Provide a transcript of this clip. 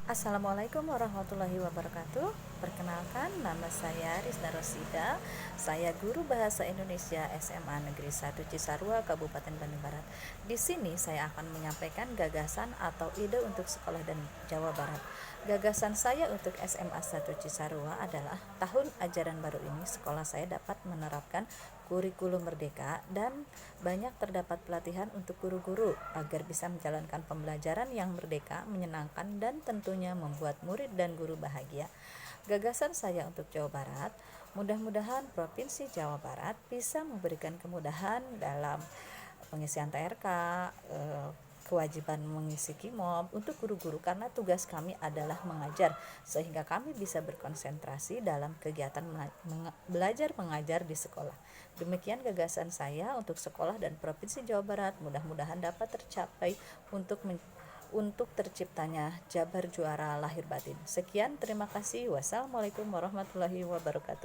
Assalamualaikum warahmatullahi wabarakatuh. Perkenalkan, nama saya Rizna Rosida. Saya guru bahasa Indonesia SMA Negeri 1 Cisarua, Kabupaten Bandung Barat. Di sini saya akan menyampaikan gagasan atau ide untuk sekolah dan Jawa Barat. Gagasan saya untuk SMA 1 Cisarua adalah tahun ajaran baru ini sekolah saya dapat menerapkan kurikulum merdeka dan banyak terdapat pelatihan untuk guru-guru agar bisa menjalankan pembelajaran yang merdeka, menyenangkan, dan tentunya membuat murid dan guru bahagia. Gagasan saya untuk Jawa Barat, mudah-mudahan Provinsi Jawa Barat bisa memberikan kemudahan dalam pengisian TRK, kewajiban mengisi KIMOB untuk guru-guru karena tugas kami adalah mengajar sehingga kami bisa berkonsentrasi dalam kegiatan belajar mengajar di sekolah. Demikian gagasan saya untuk sekolah dan Provinsi Jawa Barat, mudah-mudahan dapat tercapai untuk terciptanya Jabar juara lahir batin. Sekian, terima kasih. Wassalamualaikum warahmatullahi wabarakatuh.